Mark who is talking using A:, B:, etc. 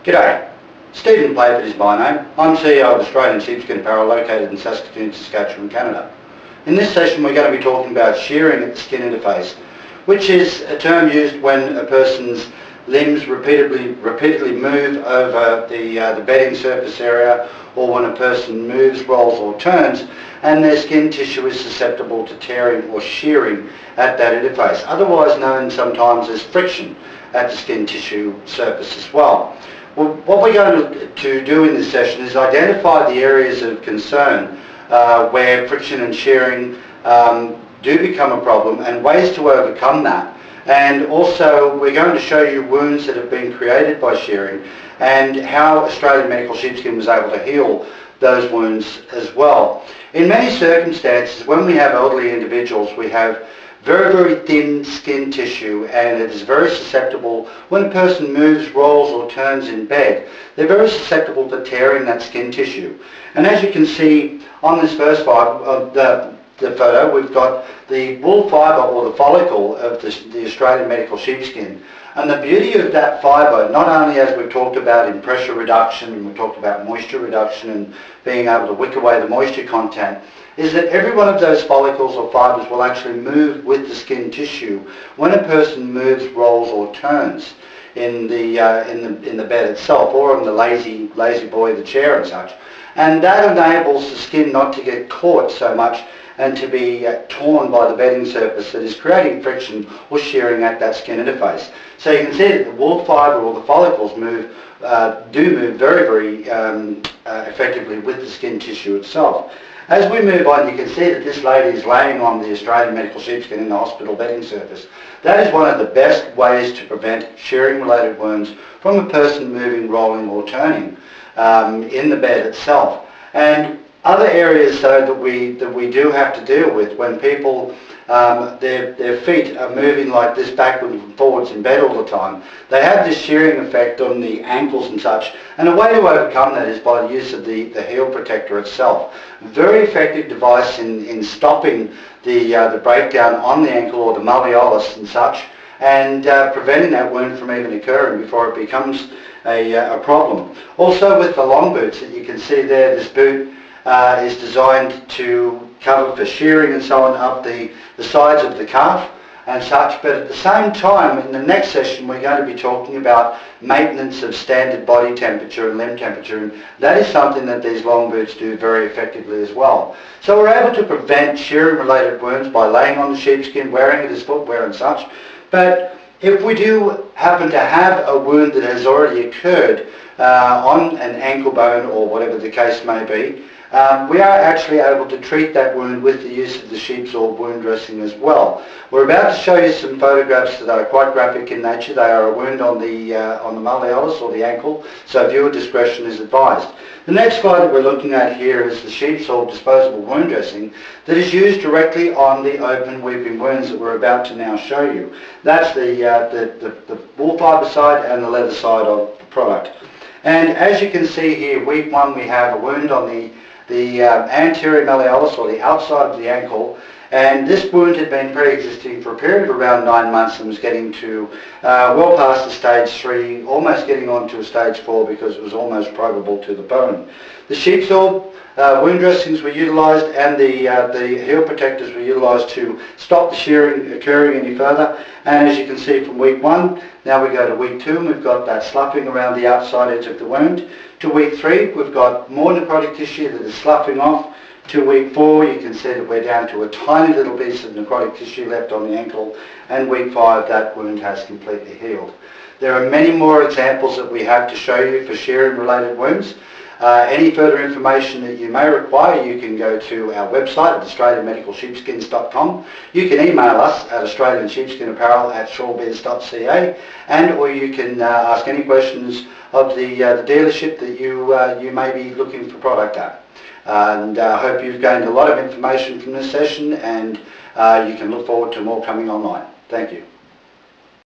A: G'day, Stephen Playford is my name. I'm CEO of Australian Sheepskin Apparel located in Saskatoon, Saskatchewan, Canada. In this session we're going to be talking about shearing at the skin interface, which is a term used when a person's limbs repeatedly move over the bedding surface area, or when a person moves, rolls or turns and their skin tissue is susceptible to tearing or shearing at that interface, otherwise known sometimes as friction at the skin tissue surface as well. Well, what we're going to do in this session is identify the areas of concern where friction and shearing do become a problem and ways to overcome that. And also we're going to show you wounds that have been created by shearing and how Australian Medical Sheepskin was able to heal those wounds as well. In many circumstances, when we have elderly individuals, we have very thin skin tissue, and it is very susceptible when a person moves, rolls or turns in bed. They're very susceptible to tearing that skin tissue. And as you can see on this first the photo, we've got the wool fibre or the follicle of the Australian Medical Sheepskin. And the beauty of that fibre, not only as we've talked about in pressure reduction and we've talked about moisture reduction and being able to wick away the moisture content, is that every one of those follicles or fibres will actually move with the skin tissue when a person moves, rolls or turns in the bed itself, or on the lazy boy, the chair and such. And that enables the skin not to get caught so much and to be torn by the bedding surface that is creating friction or shearing at that skin interface. So you can see that the wool fibre or the follicles do move very effectively with the skin tissue itself. As we move on, you can see that this lady is laying on the Australian Medical Sheepskin in the hospital bedding surface. That is one of the best ways to prevent shearing-related wounds from a person moving, rolling or turning in the bed itself. And other areas though that we do have to deal with when people their feet are moving like this backwards and forwards in bed all the time, they have this shearing effect on the ankles and such, and a way to overcome that is by the use of the heel protector itself. Very effective device in stopping the breakdown on the ankle or the malleolus and such, and preventing that wound from even occurring before it becomes a problem. Also with the long boots that you can see there, this boot is designed to cover for shearing and so on up the sides of the calf and such, but at the same time in the next session we're going to be talking about maintenance of standard body temperature and limb temperature, and that is something that these long boots do very effectively as well. So we're able to prevent shearing related wounds by laying on the sheepskin, wearing it as footwear and such. But if we do happen to have a wound that has already occurred on an ankle bone or whatever the case may be, we are actually able to treat that wound with the use of the sheep's orb wound dressing as well. We're about to show you some photographs that are quite graphic in nature. They are a wound on the malleolus or the ankle, so viewer discretion is advised. The next slide that we're looking at here is the sheep's orb disposable wound dressing that is used directly on the open weeping wounds that we're about to now show you. That's the wool fibre side and the leather side of the product. And as you can see here, week one we have a wound on the anterior malleolus or the outside of the ankle, and this wound had been pre-existing for a period of around 9 months and was getting to well past the stage 3, almost getting on to a stage 4 because it was almost probable to the bone. The sheep's orb wound dressings were utilised, and the heel protectors were utilised to stop the shearing occurring any further. And as you can see from week 1, now we go to week 2 and we've got that sloughing around the outside edge of the wound. To week 3 we've got more necrotic tissue that is sloughing off. To week 4 you can see that we're down to a tiny little piece of necrotic tissue left on the ankle, and week 5 that wound has completely healed. There are many more examples that we have to show you for shearing related wounds. Any further information that you may require, you can go to our website at australianmedicalsheepskins.com. You can email us at australiansheepskinapparel@shawbiz.ca, and or you can ask any questions of the dealership that you may be looking for product at. And I hope you've gained a lot of information from this session, and you can look forward to more coming online. Thank you.